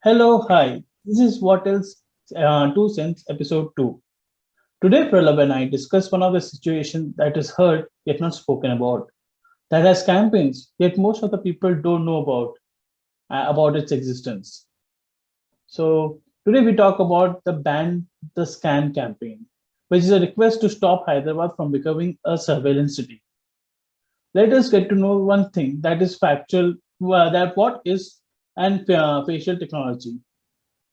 Hello, hi. This is What Else Two Cents, episode 2. Today, Pralab and I discuss one of the situations that is heard yet not spoken about. That has campaigns, yet most of the people don't know about its existence. So, today we talk about the Ban the Scan campaign, which is a request to stop Hyderabad from becoming a surveillance city. Let us get to know one thing that is factual, that what is and facial technology.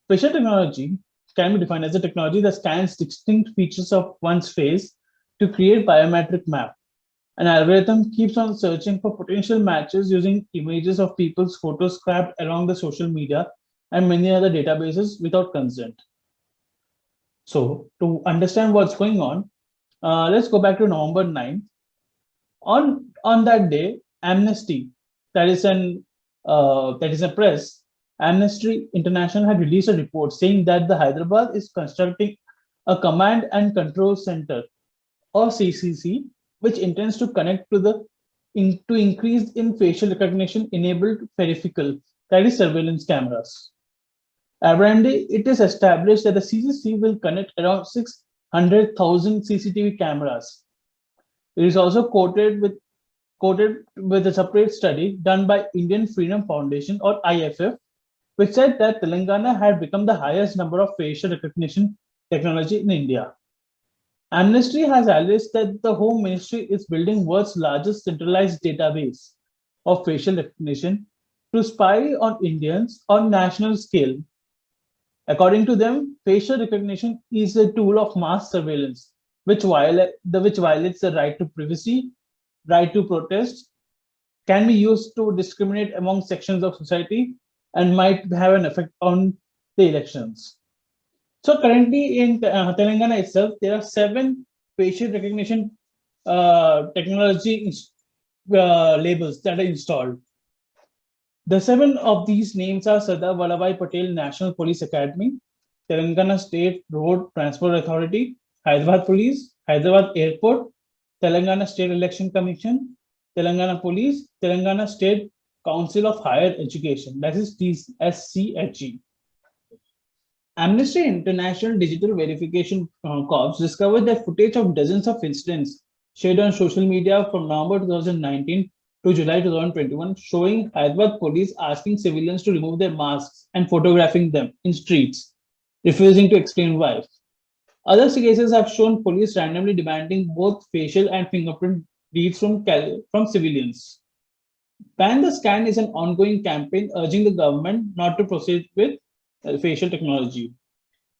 Facial technology can be defined as a technology that scans distinct features of one's face to create biometric map. An algorithm keeps on searching for potential matches using images of people's photos scrapped along the social media and many other databases without consent. So, to understand what's going on, let's go back to November 9th. On that day, Amnesty, that is an that is a press, Amnesty International had released a report saying that the Hyderabad is constructing a command and control center or CCC, which intends to connect to to increase in facial recognition enabled peripheral, that is surveillance cameras. Apparently, it is established that the CCC will connect around 600,000 CCTV cameras. It is also quoted with a separate study done by Indian Freedom Foundation or IFF, which said that Telangana had become the highest number of facial recognition technology in India. Amnesty has alleged that the Home Ministry is building world's largest centralized database of facial recognition to spy on Indians on national scale. According to them, facial recognition is a tool of mass surveillance, which violates the right to privacy, right to protest, can be used to discriminate among sections of society, and might have an effect on the elections. So currently in Telangana itself, there are seven facial recognition labels that are installed. The seven of these names are Sardar Vallabhbhai Patel National Police Academy, Telangana State Road Transport Authority, Hyderabad Police, Hyderabad Airport, Telangana State Election Commission, Telangana Police, Telangana State Council of Higher Education, that is TSCHE. Amnesty International Digital Verification Corps discovered that footage of dozens of incidents shared on social media from November 2019 to July 2021 showing Hyderabad police asking civilians to remove their masks and photographing them in streets, refusing to explain why. Other cases have shown police randomly demanding both facial and fingerprint reads from civilians. Ban the Scan is an ongoing campaign urging the government not to proceed with facial technology.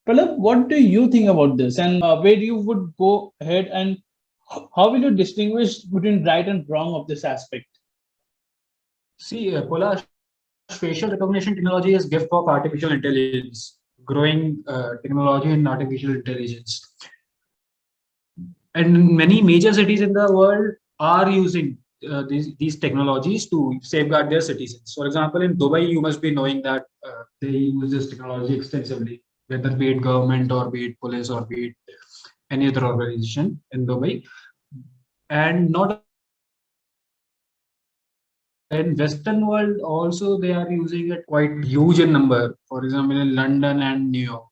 Pralab, what do you think about this, and where you would go ahead, and how will you distinguish between right and wrong of this aspect? See, Polash, facial recognition technology is gift of artificial intelligence, growing technology in artificial intelligence. And many major cities in the world are using these technologies to safeguard their citizens. For example, in Dubai, you must be knowing that they use this technology extensively, whether be it government or be it police or be it any other organization in Dubai. And not only in Dubai, in Western world also they are using it quite huge in number. For example, in London and New York.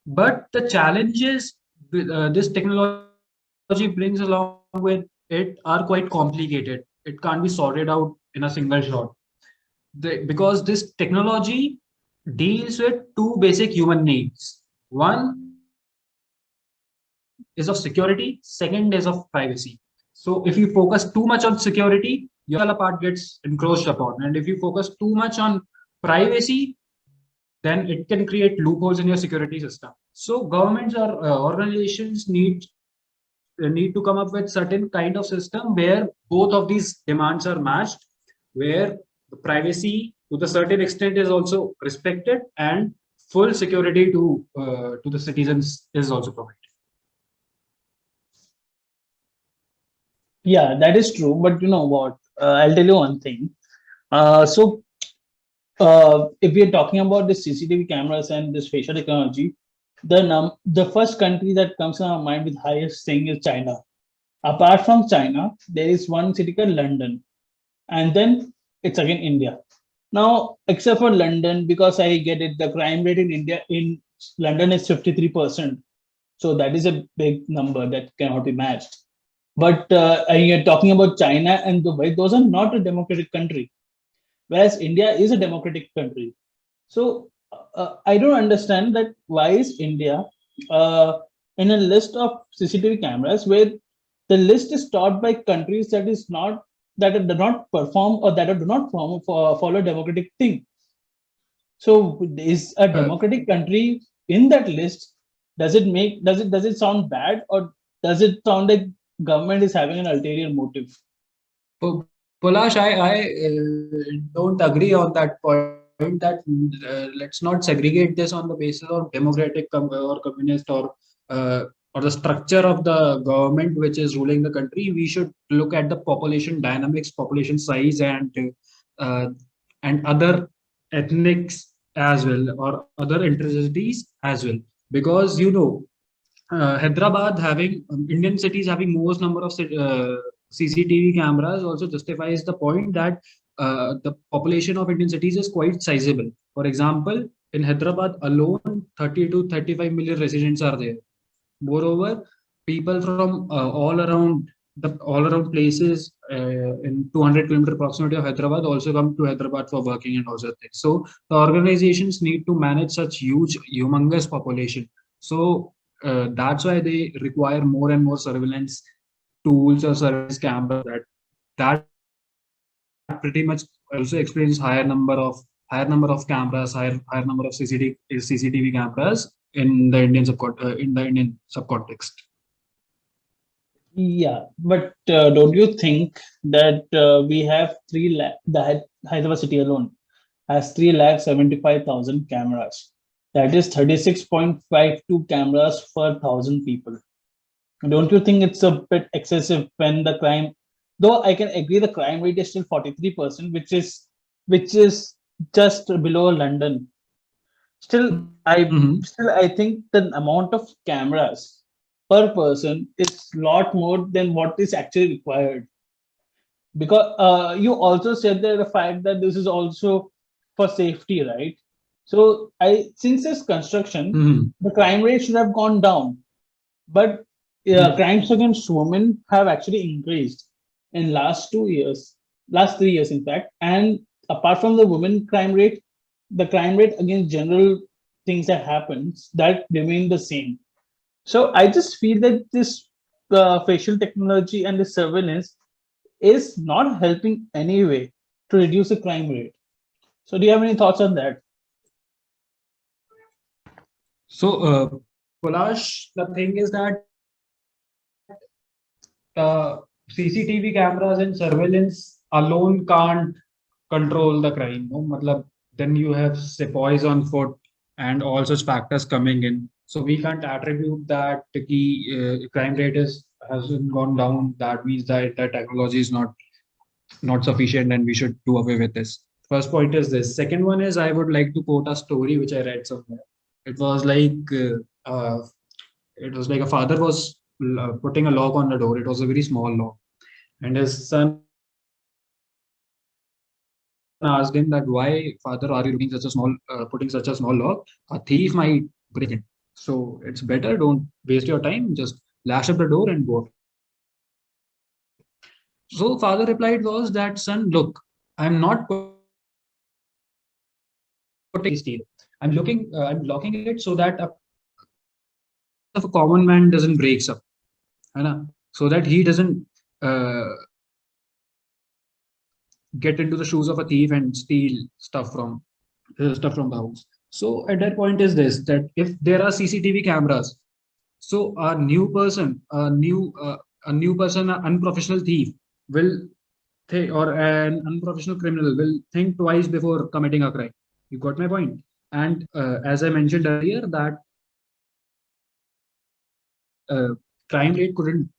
But the challenges this technology brings along with it are quite complicated. It can't be sorted out in a single shot. Because this technology deals with two basic human needs. One is of security, second is of privacy. So if you focus too much on security, your part gets encroached upon. And if you focus too much on privacy, then it can create loopholes in your security system. So governments or organizations need to come up with certain kind of system where both of these demands are matched, where the privacy to the certain extent is also respected and full security to the citizens is also provided. Yeah, that is true. But you know what? I'll tell you one thing. If we are talking about the CCTV cameras and this facial technology, the first country that comes to our mind with highest thing is China. Apart from China, there is one city called London, and then it's again India. Now, except for London, because I get it, the crime rate in India in London is 53%. So that is a big number that cannot be matched. But you're talking about China and Dubai; those are not a democratic country, whereas India is a democratic country. So I don't understand that why is India in a list of CCTV cameras where the list is taught by countries that is not that do not perform or that do not follow democratic thing. So is a Uh, democratic country in that list? Does it sound bad, or does it sound like government is having an ulterior motive? Pulash, I don't agree on that point that let's not segregate this on the basis of democratic or communist or the structure of the government which is ruling the country. We should look at the population dynamics, population size, uh, and other ethnics as well or other ethnicities as well. Because Hyderabad having Indian cities having most number of CCTV cameras also justifies the point that the population of Indian cities is quite sizable. For example, in Hyderabad alone, 30 to 35 million residents are there. Moreover, people from all around places in 200-kilometer proximity of Hyderabad also come to Hyderabad for working and also things. So the organizations need to manage such huge, humongous population. So that's why they require more and more surveillance tools or surveillance cameras. That pretty much also explains higher number of cameras, higher number of CCTV cameras in the Indian subcontext. Yeah, but don't you think that we have 3 lakh, the Hyderabad city alone has 3,75,000 cameras. That is 36.52 cameras per 1,000 people. Don't you think it's a bit excessive when the crime, though I can agree the crime rate is still 43%, which is just below London. Still, I think the amount of cameras per person is lot more than what is actually required. Because you also said that the fact that this is also for safety, right? So I since this construction, Mhm. the crime rate should have gone down, but crimes against women have actually increased in last 3 years, in fact. And apart from the women crime rate, the crime rate against general things that happens that remain the same. So I just feel that this facial technology and the surveillance is not helping anyway to reduce the crime rate. So do you have any thoughts on that? So, Pulash, the thing is that CCTV cameras and surveillance alone can't control the crime. No? Matlab, then you have sepoys on foot and all such factors coming in. So we can't attribute that the crime rate hasn't gone down. That means that the technology is not sufficient and we should do away with this. First point is this. Second one is I would like to quote a story which I read somewhere. It was like it was like a father was putting a lock on the door. It was a very small lock, and his son asked him that why, father, are you looking such a small, putting such a small lock? A thief might break in. So it's better. Don't waste your time. Just lash up the door and go away. So father replied was that, son, look, I'm not putting a lock on the door to steal. I'm locking it so that a common man doesn't breaks up, है ना? So that he doesn't uh, get into the shoes of a thief and steal stuff from the house. So at that point is this, that if there are CCTV cameras, so a new person, an unprofessional thief will think, or an unprofessional criminal will think twice before committing a crime. You got my point? And as I mentioned earlier, that crime rate couldn't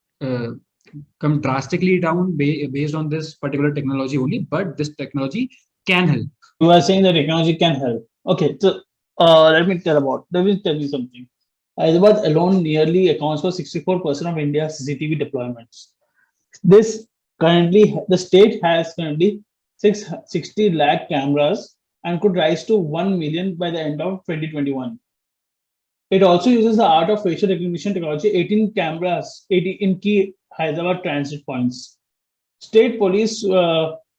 come drastically down based on this particular technology only, but this technology can help. You are saying that technology can help. Okay, so let me tell you something. Hyderabad alone nearly accounts for 64% of India's CCTV deployments. The state has currently 660 lakh cameras and could rise to 1 million by the end of 2021. It also uses the art of facial recognition technology, 18 cameras 80 in key Hyderabad transit points. State Police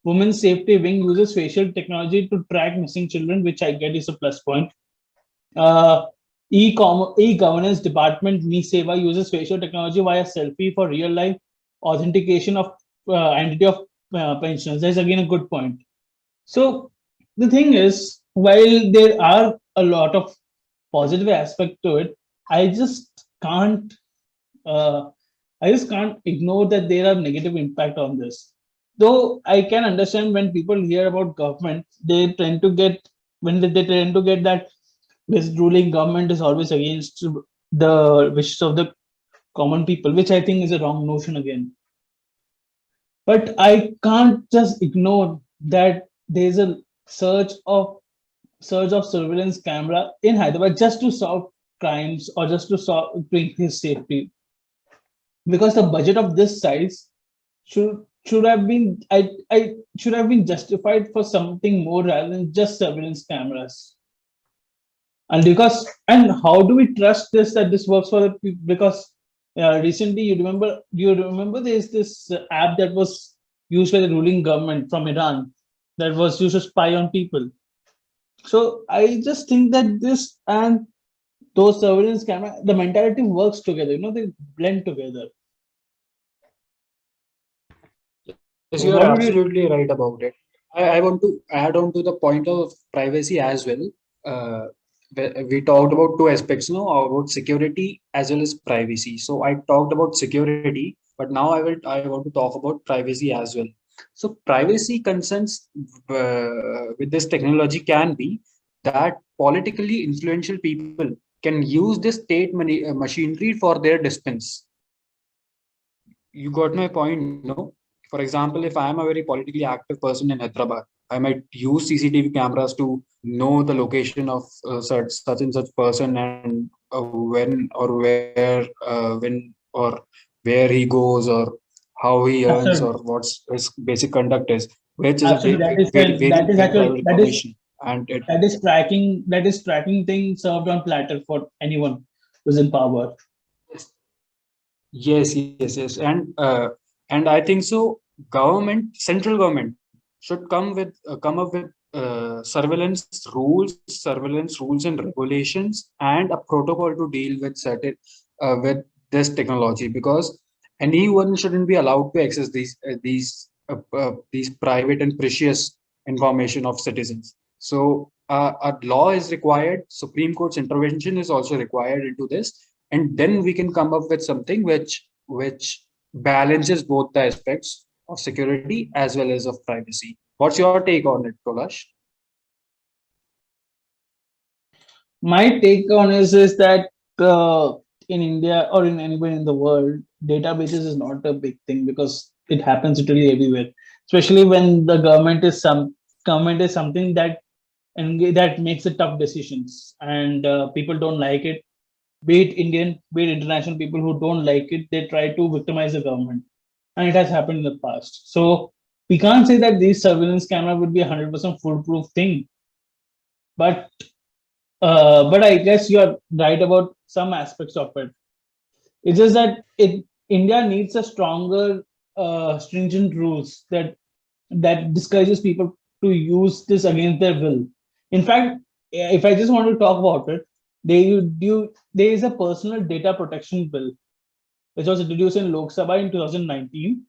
Women's Safety Wing uses facial technology to track missing children, which I get is a plus point. Uh, E-governance department Mi Seva uses facial technology via selfie for real life authentication of identity of pensioners. That's again a good point. So the thing is, while there are a lot of positive aspect to it, I just can't uh, I just can't ignore that there are negative impact on this. Though I can understand when people hear about government, they tend to get when they tend to get that this ruling government is always against the wishes of the common people, which I think is a wrong notion again. But I can't just ignore that there's a surge of surge of surveillance camera in Hyderabad just to solve crimes or just to bring his safety. Because the budget of this size should have been I should have been justified for something more rather than just surveillance cameras. And because and how do we trust this that this works for the people? Because recently you remember there's this app that was used by the ruling government from Iran that was used to spy on people. So I just think that this and those surveillance camera, the mentality works together. They blend together. Yes, you are What would you? absolutely right about it. I want to add on to the point of privacy as well. We talked about two aspects, no, about security as well as privacy. So I talked about security, but now I want to talk about privacy as well. So privacy concerns with this technology can be that politically influential people can use this state machinery for their dispense. You got my point, no? For example, if I am a very politically active person in Hyderabad, I might use CCTV cameras to know the location of such and such person and when or where he goes or how he earns or Absolutely. what's his basic conduct is, which is a Absolutely. That is very, that very is valuable actually information. And it that is tracking thing served on platter for anyone who's in power. yes, and I think so. Central government should come up with surveillance rules and regulations, and a protocol to deal with certain with this technology, because anyone shouldn't be allowed to access these private and precious information of citizens. So a law is required. Supreme Court's intervention is also required into this, and then we can come up with something which balances both the aspects of security as well as of privacy. What's your take on it, Kolash? My take on is that in India or in anywhere in the world, databases is not a big thing because it happens literally everywhere. Especially when the government is something that makes the tough decisions and people don't like it. Be it Indian, be it international people who don't like it, they try to victimize the government, and it has happened in the past. So we can't say that these surveillance camera would be 100% foolproof thing, but but I guess you are right about some aspects of it. It's just that India needs a stronger, stringent rules that discourages people to use this against their will. In fact, if I just want to talk about it, there is a personal data protection bill which was introduced in Lok Sabha in 2019,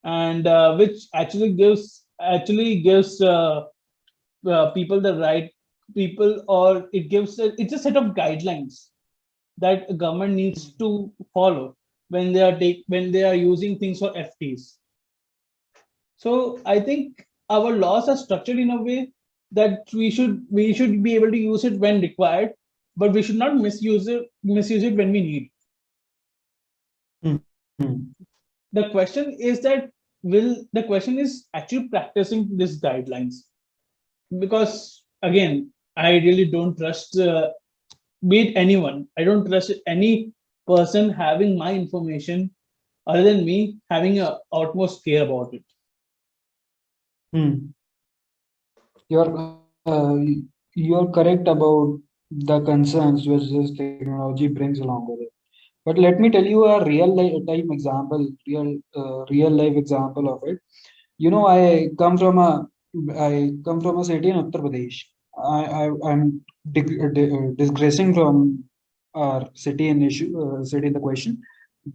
and which actually gives people the right people or it's a set of guidelines that a government needs to follow when they are using things for FTs. So I think our laws are structured in a way that we should be able to use it when required, but we should not misuse it when we need. Hmm. The question is actually practicing these guidelines, because again, I really don't trust be it anyone. I don't trust any person having my information other than me having a utmost care about it. Hmm. You're correct about the concerns which this technology brings along with it. But let me tell you a time example, real life example of it. You know, I come from a city in Uttar Pradesh. I'm digressing from our city in the question,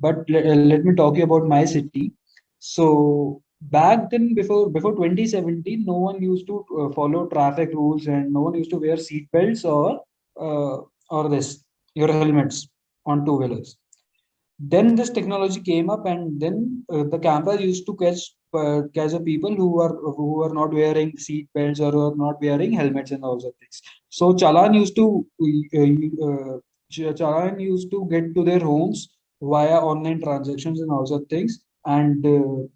but let me talk you about my city. So back then, before 2017, no one used to follow traffic rules, and no one used to wear seat belts or this your helmets on two wheelers. Then this technology came up, and then the cameras used to catch the people who are not wearing seat belts or who are not wearing helmets and all those things. So challan used to get to their homes via online transactions and all those things, and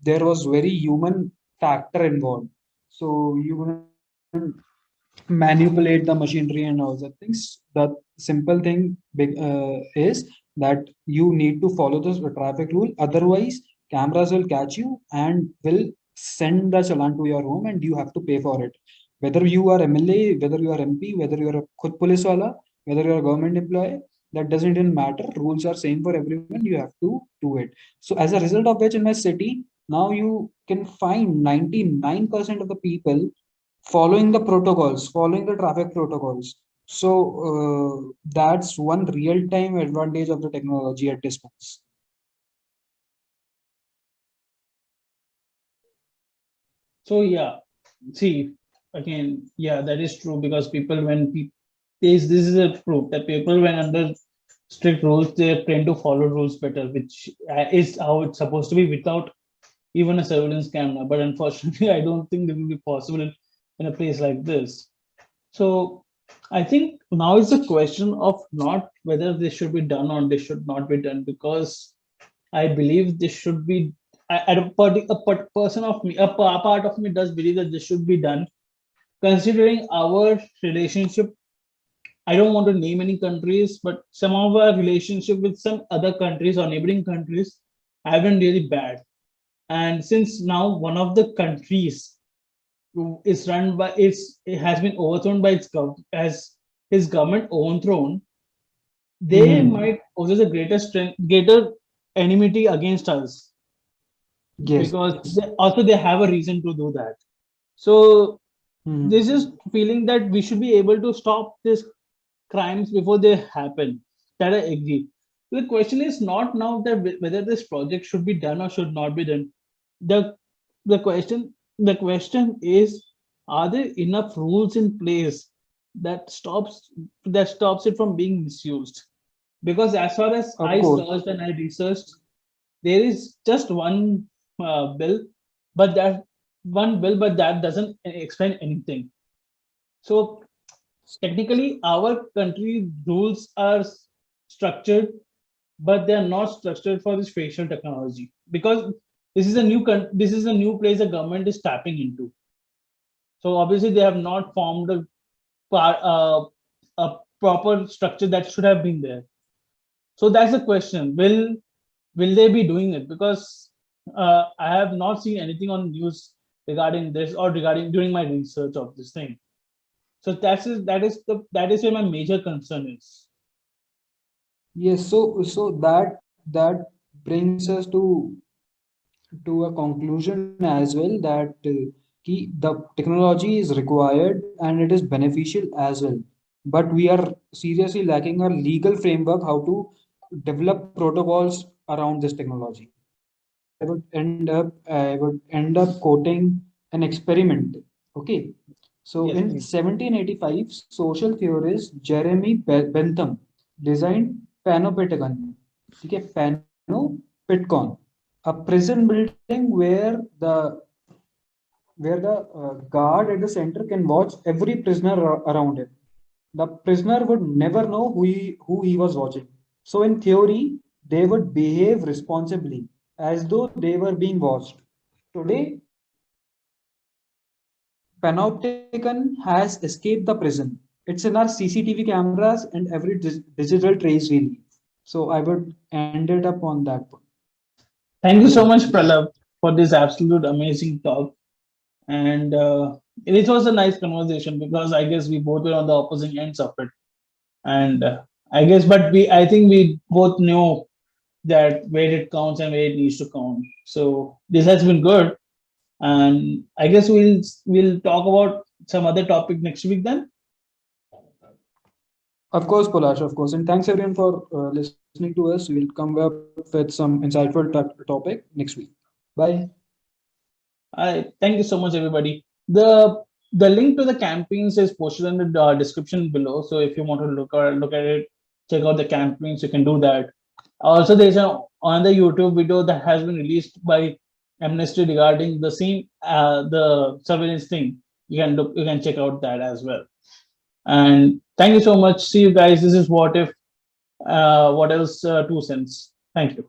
there was very human factor involved. So you wouldn't manipulate the machinery and all that things. The simple thing is that you need to follow the traffic rule. Otherwise, cameras will catch you and will send the challan to your home, and you have to pay for it. Whether you are MLA, whether you are MP, whether you are a khud police wala, whether you are a government employee, that doesn't even matter. Rules are same for everyone. You have to do it. So as a result of which, in my city, now you can find 99% of the people following the protocols, following the traffic protocols. So that's one real time advantage of the technology at distance. So yeah, see again, yeah, that is true because people when people this is a proof that people when under strict rules they tend to follow rules better, which is how it's supposed to be without even a surveillance camera. But unfortunately, I don't think it will be possible in a place like this. So I think now it's a question of not whether this should be done or this should not be done because I believe this should be. Person of me, part of me does believe that this should be done, considering our relationship. I don't want to name any countries, but some of our relationship with some other countries or neighboring countries have been really bad. And since now one of the countries is run by it has been overthrown by its as his government overthrown, they Hmm. might possess a greater enmity against us because Yes. also they have a reason to do that. So Hmm. this is feeling that we should be able to stop these crimes before they happen. That I agree. The question is not now that whether this project should be done or should not be done. The the question is, are there enough rules in place that stops it from being misused? Because as far as Of I course. searched and I researched, there is just one bill, but that doesn't explain anything. So technically, our country rules are structured, but they are not structured for this facial technology because this is a new place the government is tapping into. So obviously, they have not formed a proper structure that should have been there. So that's the question: will they be doing it? Because I have not seen anything on news regarding this or regarding during my research of this thing. So that is where my major concern is. Yes. So that brings us to a conclusion as well that the technology is required and it is beneficial as well, but we are seriously lacking a legal framework how to develop protocols around this technology. I would end up quoting an experiment. Okay, so Yes, in please. 1785 social theorist Jeremy Bentham designed panopticon. Okay, panopticon, a prison building where the guard at the center can watch every prisoner around him. The prisoner would never know who he was watching. So in theory, they would behave responsibly as though they were being watched. Today, Panopticon has escaped the prison. It's in our CCTV cameras and every digital trace we leave. So I would end it up on that point. Thank you so much, Pralab, for this absolute amazing talk. And It was a nice conversation because I guess we both were on the opposing ends of it, and I guess, but I think we both knew that where it counts and where it needs to count. So this has been good, and I guess we'll talk about some other topic next week then. Of course, Polash, of course. And thanks everyone for listening to us. We'll come up with some insightful topic next week. Bye. I thank you so much, everybody. The link to the campaigns is posted in the description below. So if you want to look at it, check out the campaigns, you can do that. Also, there's another YouTube video that has been released by Amnesty regarding the same the surveillance thing. You can check out that as well. And thank you so much. See you guys. This is what if what else 2 cents. Thank you.